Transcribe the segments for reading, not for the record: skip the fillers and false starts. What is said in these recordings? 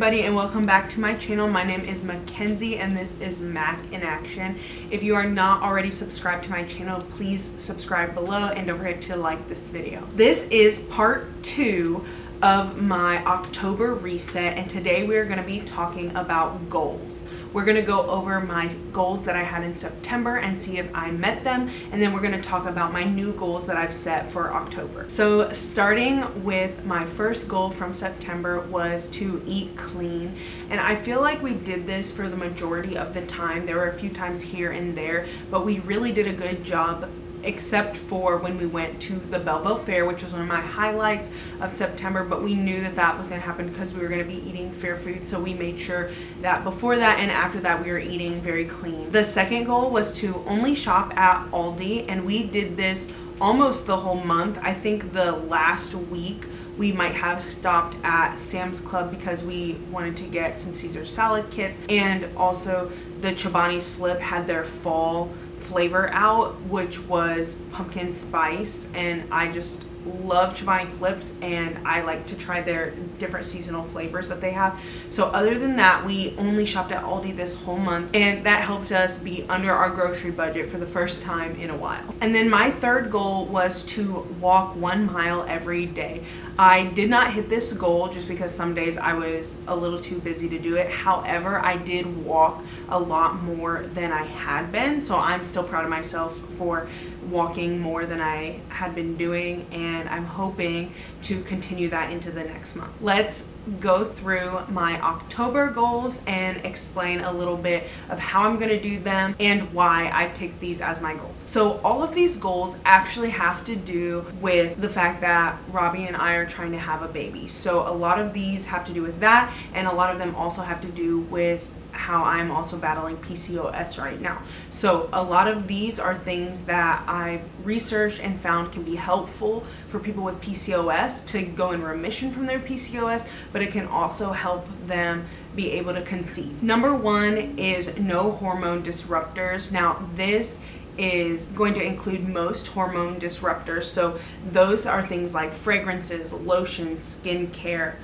everybody and welcome back to my channel. My name is Mackenzie and this is Mac in Action. If you are not already subscribed to my channel, please subscribe below and don't forget to like this video. This is part 2 of my October reset, and today we are going to be talking about goals. We're going to go over my goals that I had in September and see if I met them, and then we're going to talk about my new goals that I've set for October. So starting with my first goal from September was to eat clean, and I feel like we did this for the majority of the time. There were a few times here and there, but we really did a good job, except for when we went to the Belleville Fair, which was one of my highlights of September, but we knew that that was going to happen because we were going to be eating fair food, so we made sure that before that and after that we were eating very clean. The second goal was to only shop at Aldi, and we did this almost the whole month. I think the last week we might have stopped at Sam's Club because we wanted to get some Caesar salad kits, and also the Chobani's Flip had their fall flavor out, which was pumpkin spice, and I just love Chobani Flips and I like to try their different seasonal flavors that they have. So other than that, we only shopped at Aldi this whole month, and that helped us be under our grocery budget for the first time in a while. And then my third goal was to walk 1 mile every day. I did not hit this goal just because some days I was a little too busy to do it. However, I did walk a lot more than I had been, so I'm still proud of myself for walking more than I had been doing, and I'm hoping to continue that into the next month. Let's go through my October goals and explain a little bit of how I'm going to do them and why I picked these as my goals. So all of these goals actually have to do with the fact that Robbie and I are trying to have a baby. So a lot of these have to do with that, and a lot of them also have to do with how I'm also battling PCOS right now. So a lot of these are things that I've researched and found can be helpful for people with PCOS to go in remission from their PCOS, but it can also help them be able to conceive. Number 1 is no hormone disruptors. Now this is going to include most hormone disruptors. So those are things like fragrances, lotions, skincare,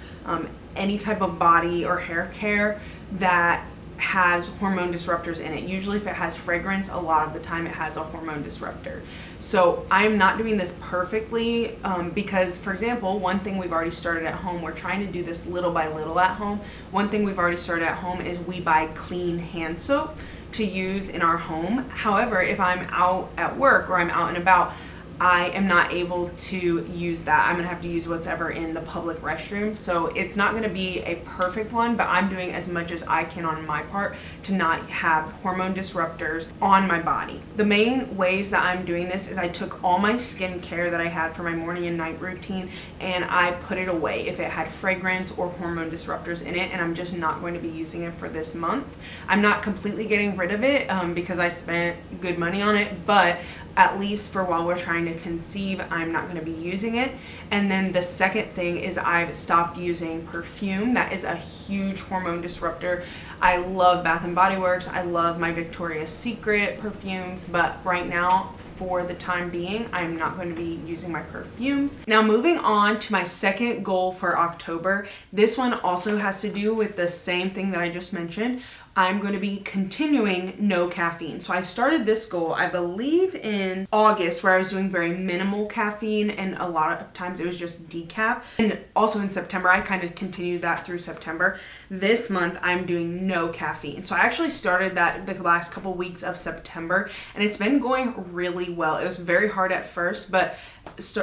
any type of body or hair care that has hormone disruptors in it. Usually if it has fragrance, a lot of the time it has a hormone disruptor. So I'm not doing this perfectly because, for example, one thing we've already started at home, we're trying to do this little by little at home. One thing we've already started at home is we buy clean hand soap to use in our home. However, if I'm out at work or I'm out and about, I am not able to use that. I'm gonna have to use what's ever in the public restroom. So it's not gonna be a perfect one, but I'm doing as much as I can on my part to not have hormone disruptors on my body. The main ways that I'm doing this is I took all my skincare that I had for my morning and night routine and I put it away if it had fragrance or hormone disruptors in it, and I'm just not going to be using it for this month. I'm not completely getting rid of it because I spent good money on it, but at least for while we're trying to conceive, I'm not going to be using it. And then the second thing is I've stopped using perfume. That is a huge hormone disruptor. I love Bath and Body Works. I love my Victoria's Secret perfumes, but right now, for the time being, I'm not going to be using my perfumes. Now moving on to my second goal for October. This one also has to do with the same thing that I just mentioned. I'm going to be continuing no caffeine. So I started this goal, I believe, in August, where I was doing very minimal caffeine, and a lot of times it was just decaf. And also in September, I kind of continued that through September. This month, I'm doing no caffeine. So I actually started that the last couple weeks of September, and it's been going really well. It was very hard at first, but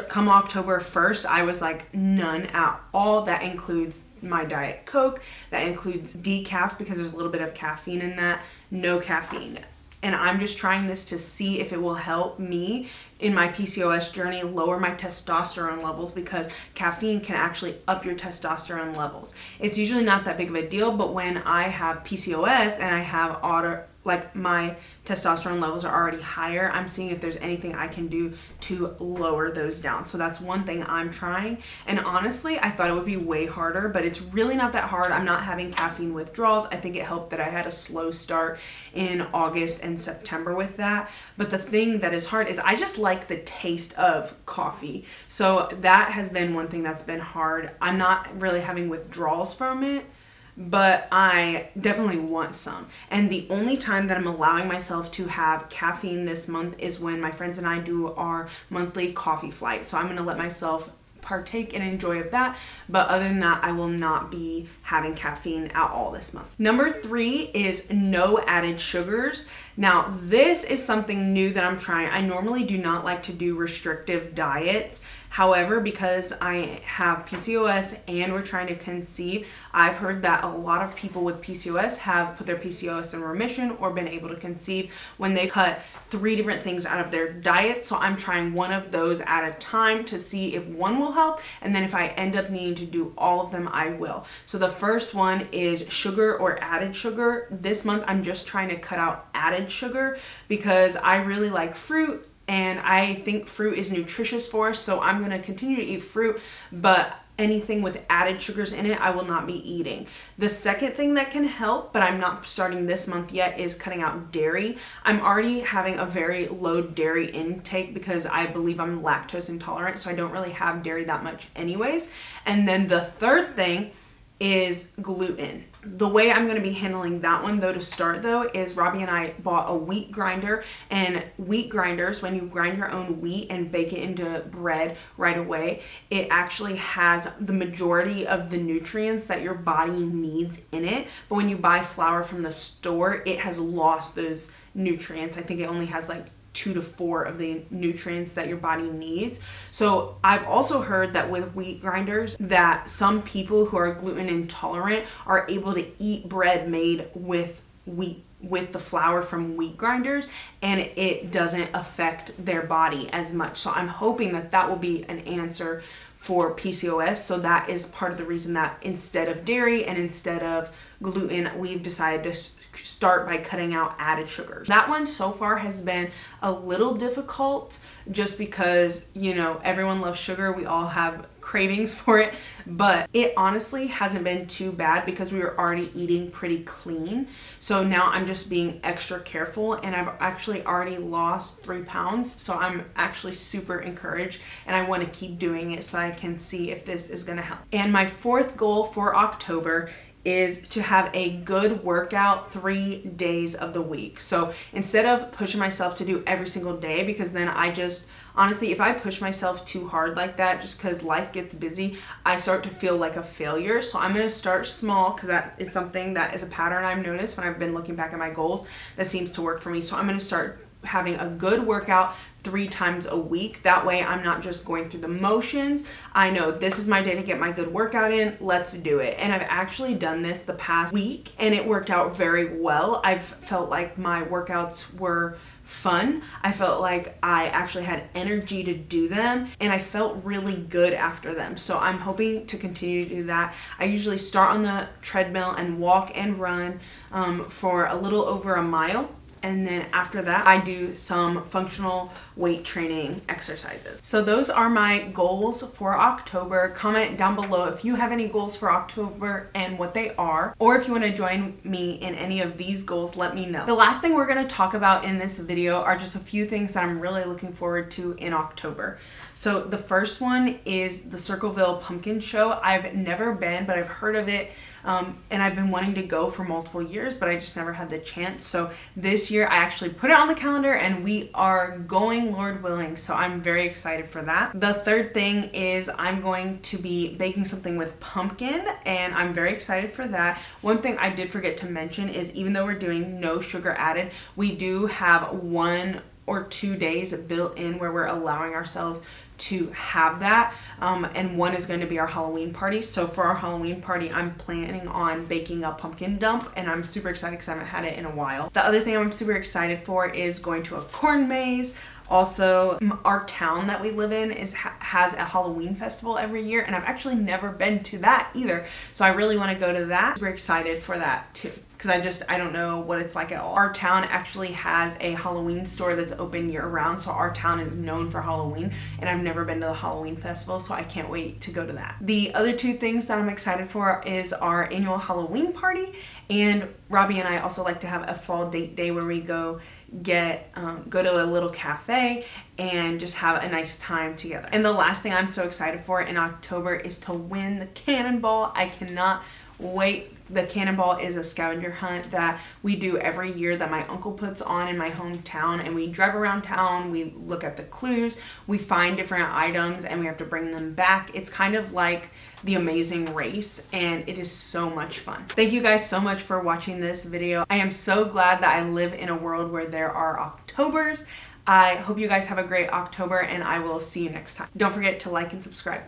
come October 1st, I was like none at all. That includes my Diet Coke, that includes decaf because there's a little bit of caffeine in that, no caffeine. And I'm just trying this to see if it will help me in my PCOS journey lower my testosterone levels, because caffeine can actually up your testosterone levels. It's usually not that big of a deal, but when I have PCOS and I have my testosterone levels are already higher, I'm seeing if there's anything I can do to lower those down. So that's one thing I'm trying. And honestly, I thought it would be way harder, but it's really not that hard. I'm not having caffeine withdrawals. I think it helped that I had a slow start in August and September with that. But the thing that is hard is I just like the taste of coffee. So that has been one thing that's been hard. I'm not really having withdrawals from it. but I definitely want some. And the only time that I'm allowing myself to have caffeine this month is when my friends and I do our monthly coffee flight. So I'm gonna let myself partake and enjoy of that, but other than that, I will not be having caffeine at all this month. Number 3 is no added sugars. Now, this is something new that I'm trying. I normally do not like to do restrictive diets. However, because I have PCOS and we're trying to conceive, I've heard that a lot of people with PCOS have put their PCOS in remission or been able to conceive when they cut 3 different things out of their diet. So I'm trying one of those at a time to see if one will help. And then if I end up needing to do all of them, I will. So the first one is sugar or added sugar. This month, I'm just trying to cut out added sugar because I really like fruit. And I think fruit is nutritious for us, so I'm going to continue to eat fruit, but anything with added sugars in it, I will not be eating. The second thing that can help, but I'm not starting this month yet, is cutting out dairy. I'm already having a very low dairy intake because I believe I'm lactose intolerant, so I don't really have dairy that much anyways. And then the third thing is gluten. The way I'm going to be handling that one though to start though is Robbie and I bought a wheat grinder, and wheat grinders, when you grind your own wheat and bake it into bread right away, it actually has the majority of the nutrients that your body needs in it. But when you buy flour from the store, it has lost those nutrients. I think it only has like 2 to 4 of the nutrients that your body needs. So I've also heard that with wheat grinders that some people who are gluten intolerant are able to eat bread made with wheat, with the flour from wheat grinders, and it doesn't affect their body as much. So I'm hoping that that will be an answer for PCOS. So that is part of the reason that instead of dairy and instead of gluten, we've decided to start by cutting out added sugars. That one so far has been a little difficult just because, you know, everyone loves sugar. We all have cravings for it, but it honestly hasn't been too bad because we were already eating pretty clean. So now I'm just being extra careful, and I've actually already lost 3 pounds. So I'm actually super encouraged, and I want to keep doing it so I can see if this is going to help. And my 4th goal for October is to have a good workout 3 days of the week. So instead of pushing myself to do every single day, because then I just, honestly, if I push myself too hard like that, just because life gets busy, I start to feel like a failure. So I'm going to start small because that is something that is a pattern I've noticed when I've been looking back at my goals that seems to work for me. So I'm going to start having a good workout 3 times a week. That way I'm not just going through the motions. I know this is my day to get my good workout in. Let's do it. And I've actually done this the past week and it worked out very well. I've felt like my workouts were fun. I felt like I actually had energy to do them, and I felt really good after them. So I'm hoping to continue to do that. I usually start on the treadmill and walk and run for a little over a mile. And then after that, I do some functional weight training exercises. So those are my goals for October. Comment down below if you have any goals for October and what they are, or if you want to join me in any of these goals, let me know. The last thing we're going to talk about in this video are just a few things that I'm really looking forward to in October. So the first one is the Circleville Pumpkin Show. I've never been, but I've heard of it. And I've been wanting to go for multiple years, but I just never had the chance. So this year I actually put it on the calendar and we are going, Lord willing. So I'm very excited for that. The third thing is I'm going to be baking something with pumpkin, and I'm very excited for that. One thing I did forget to mention is even though we're doing no sugar added, we do have 1 or 2 days built in where we're allowing ourselves to have that, and one is going to be our Halloween party. So for our Halloween party, I'm planning on baking a pumpkin dump, and I'm super excited because I haven't had it in a while. The other thing I'm super excited for is going to a corn maze. Also, our town that we live in has a Halloween festival every year, and I've actually never been to that either. So I really want to go to that. Super excited for that too, because I don't know what it's like at all. Our town actually has a Halloween store that's open year round, so our town is known for Halloween, and I've never been to the Halloween festival, so I can't wait to go to that. The other 2 things that I'm excited for is our annual Halloween party, and Robbie and I also like to have a fall date day where we go to a little cafe and just have a nice time together. And the last thing I'm so excited for in October is to win the cannonball. I cannot wait The Cannonball is a scavenger hunt that we do every year that my uncle puts on in my hometown, and we drive around town, we look at the clues, we find different items, and we have to bring them back. It's kind of like The Amazing Race, and it is so much fun. Thank you guys so much for watching this video. I am so glad that I live in a world where there are Octobers. I hope you guys have a great October, and I will see you next time. Don't forget to like and subscribe.